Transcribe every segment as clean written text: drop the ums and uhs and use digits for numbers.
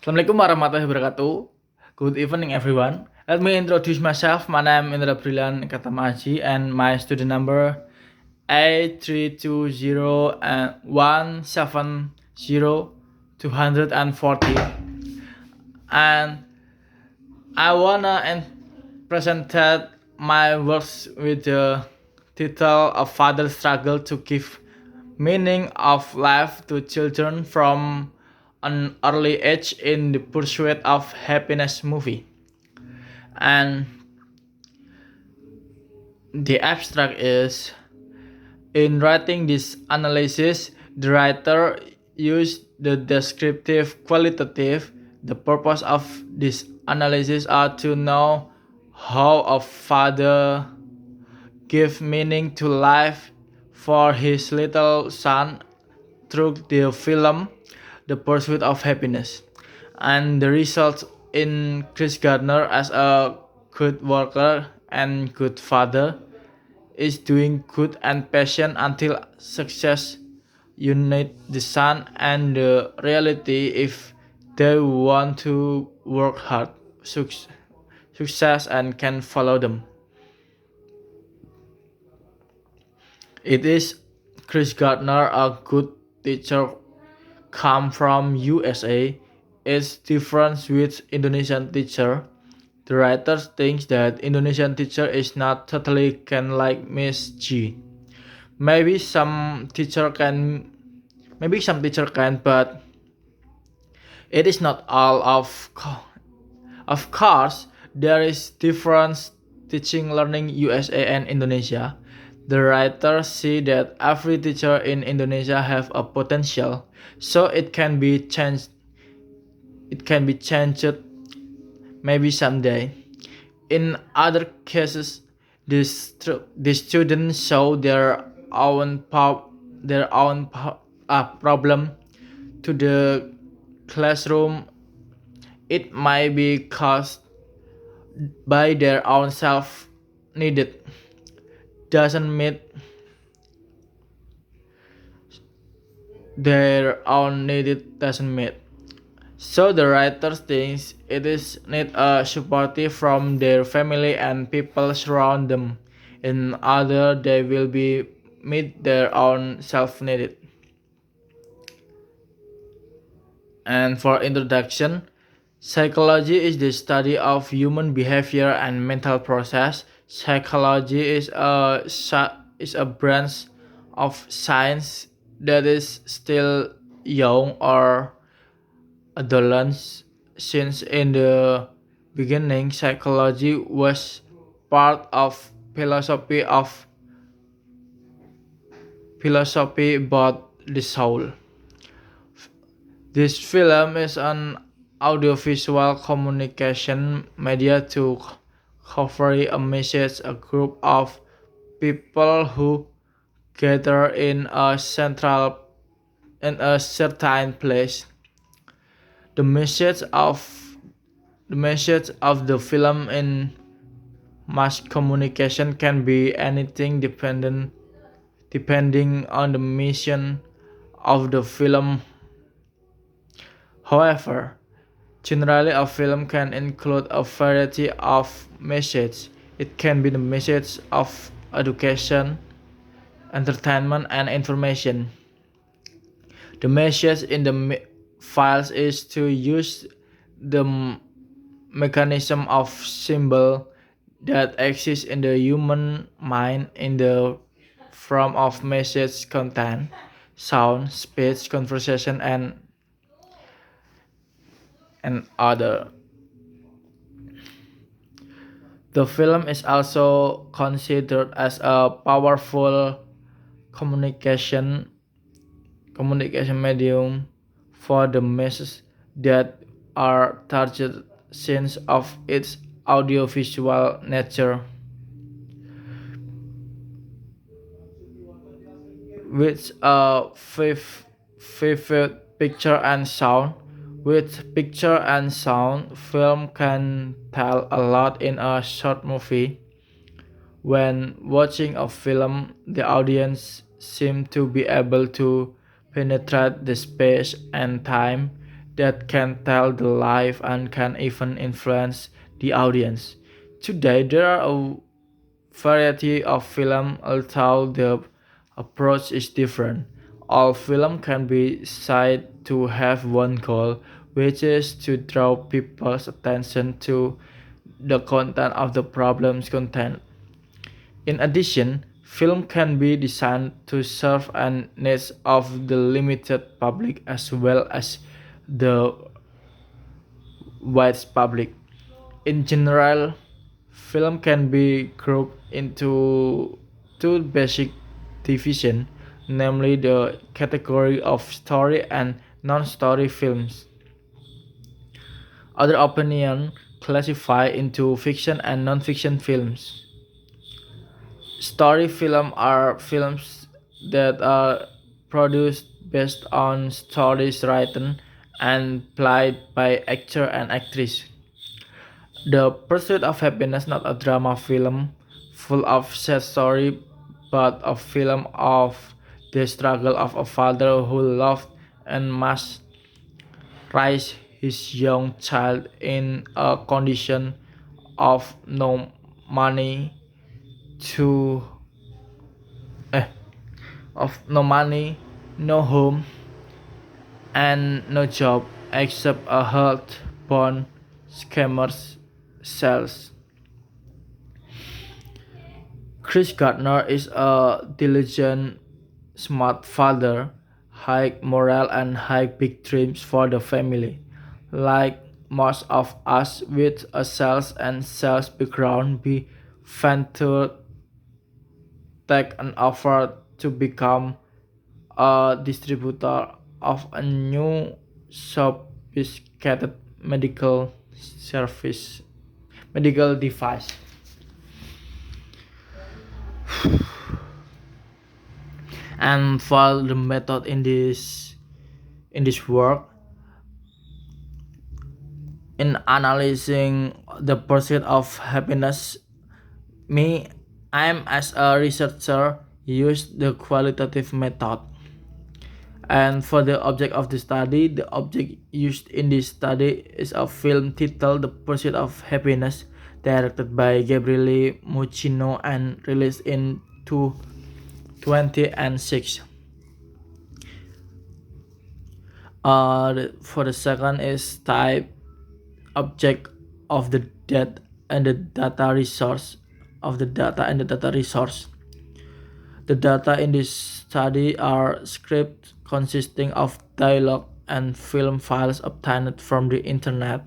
Assalamualaikum warahmatullahi wabarakatuh. Good evening, everyone. Let me introduce myself. My name is Indra Brillian ekatama and my student number 8320 and 170 and I wanna present my works with the title "A Father's Struggle to Give Meaning of Life to Children from an Early Age in the Pursuit of Happiness" movie. And the abstract is, in writing this analysis, the writer used the descriptive qualitative. The purpose of this analysis are to know how a father give meaning to life for his little son through the film The Pursuit of Happiness. And the result in Chris Gardner as a good worker and good father is doing good and patient until success unite the son and the reality if they want to work hard, success and can follow them. It is Chris Gardner, a good teacher, come from USA. Its difference with Indonesian teacher. The writer thinks that Indonesian teacher is not totally can like Miss G. Maybe some teacher can, maybe some teacher can, but it is not all of course, there is difference teaching learning USA and Indonesia. The writers see that every teacher in Indonesia have a potential, so it can be changed. It can be changed maybe someday. In other cases, the students show their own problem to the classroom. It might be caused by their own self needed doesn't meet their own needed doesn't meet. So the writer thinks it is need a supportive from their family and people surround them. In other they will be meet their own self needed. And for introduction, psychology is the study of human behavior and mental process. Psychology is a branch of science that is still young or adolescent. Since in the beginning, psychology was part of philosophy about the soul. This film is an audiovisual communication media to convey a message. A group of people who gather in a certain place. The message of the film in mass communication can be anything depending on the mission of the film. However, generally a film can include a variety of messages. It can be the message of education, entertainment, and information. The message in the files is to use the mechanism of symbol that exists in the human mind in the form of message content, sound, speech, conversation, and other. The film is also considered as a powerful communication communication medium for the masses that are targeted since of its audiovisual nature, with a vivid picture and sound. With picture and sound, film can tell a lot in a short movie. When watching a film, the audience seems to be able to penetrate the space and time that can tell the life and can even influence the audience. Today, there are a variety of film, although the approach is different. All film can be said to have one goal, which is to draw people's attention to the content of the problem's content. In addition, film can be designed to serve and needs of the limited public as well as the wide public. In general, film can be grouped into two basic divisions, namely the category of story and non-story films. Other opinions classify into fiction and non-fiction films. Story films are films that are produced based on stories written and played by actor and actress. The Pursuit of Happiness, not a drama film full of sad story, but a film of the struggle of a father who loved and must raise his young child in a condition of no money to eh, no money, no home, and no job except a health bond scammers sells. Chris Gardner is a diligent, smart father, high morale and high big dreams for the family. Like most of us with a sales and sales background, we went to take an offer to become a distributor of a new sophisticated service medical device. And for the method in this work, in analyzing the pursuit of happiness, me I'm as a researcher use the qualitative method. And for the object of the study, the object used in this study is a film titled The Pursuit of Happiness, directed by Gabriele Muccino and released in 2006. For the second is type object of the data and the data resource of the data and the data resource. The data in this study are scripts consisting of dialogue and film files obtained from the internet.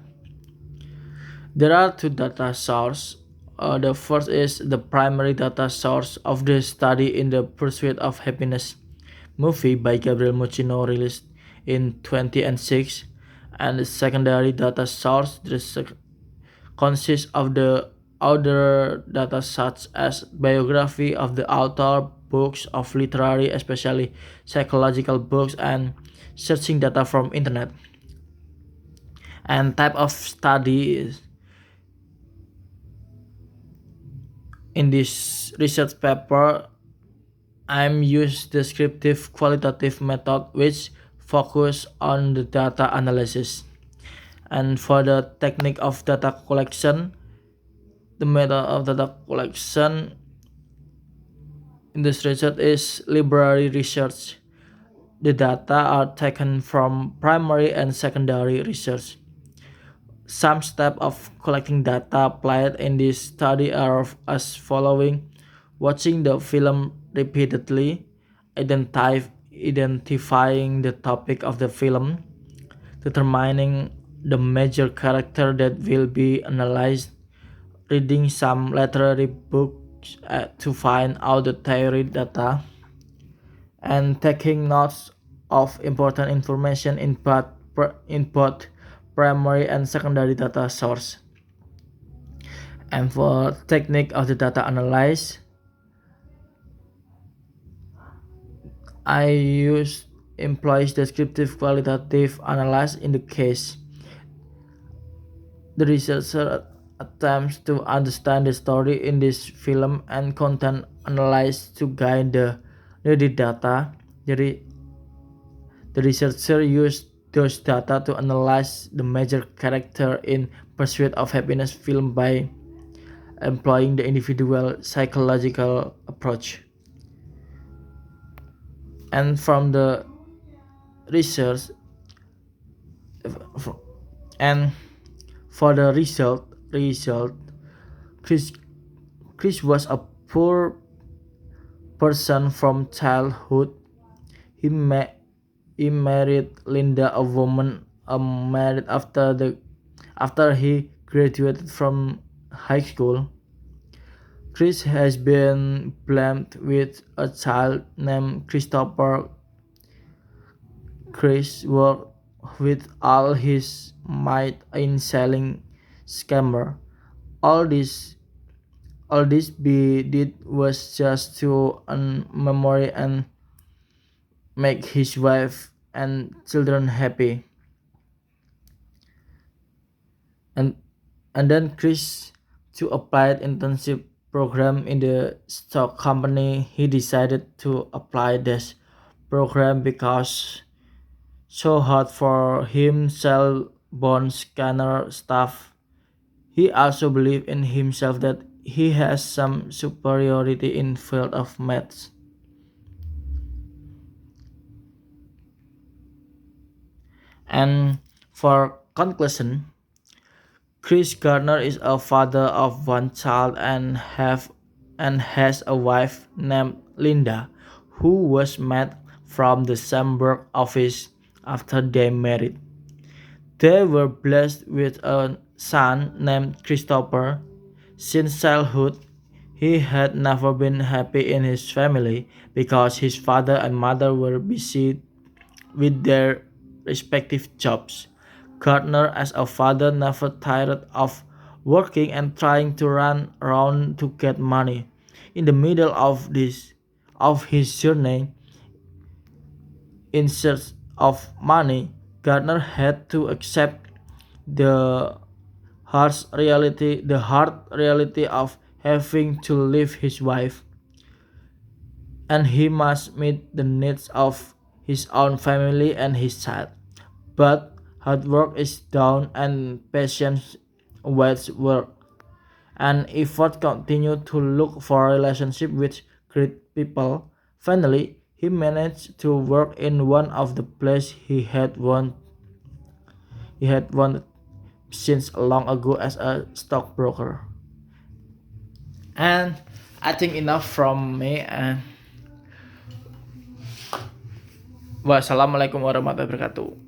There are two data sources. The first is the primary data source of the study in the Pursuit of Happiness movie by Gabriel Muccino released in 2006, and the secondary data source consists of the other data such as biography of the author, books of literary, especially psychological books, and searching data from internet. And type of study is in this research paper I'm use descriptive qualitative method which focus on the data analysis. And for the technique of data collection, the method of data collection in this research is library research. The data are taken from primary and secondary research. Some steps of collecting data applied in this study are as following: watching the film repeatedly, identifying the topic of the film, determining the major character that will be analyzed, reading some literary books to find out the theory data, and taking notes of important information in both primary and secondary data source. And for technique of the data analyze, I use employs descriptive qualitative analysis. In the case the researcher attempts to understand the story in this film and content analyzed to gain the needed data. The researcher used those data to analyze the major character in Pursuit of Happiness film by employing the individual psychological approach. And from the research, and for the result, Chris Chris was a poor person from childhood. He ma- he married Linda, a woman married after he graduated from high school. Chris has been blamed with a child named Christopher. Chris worked with all his might in selling scammer. All this all this be did was just to earn memory and make his wife and children happy. And then Chris to apply internship program in the stock company. He decided to apply this program because so hard for him sell bond scanner stuff. He also believed in himself that he has some superiority in field of maths. And for conclusion, Chris Gardner is a father of one child and has a wife named Linda, who was met from the same work office after they married. They were blessed with a son named Christopher. Since childhood, he had never been happy in his family because his father and mother were busy with their respective jobs. Gardner, as a father, never tired of working and trying to run around to get money. In the middle of his journey in search of money, Gardner had to accept the the hard reality of having to leave his wife, and he must meet the needs of his own family and his child. But hard work is done and patience waits work. And effort continued to look for a relationship with great people. Finally, he managed to work in one of the places he had wanted since long ago as a stockbroker. And I think enough from me. And wassalamualaikum warahmatullahi wabarakatuh.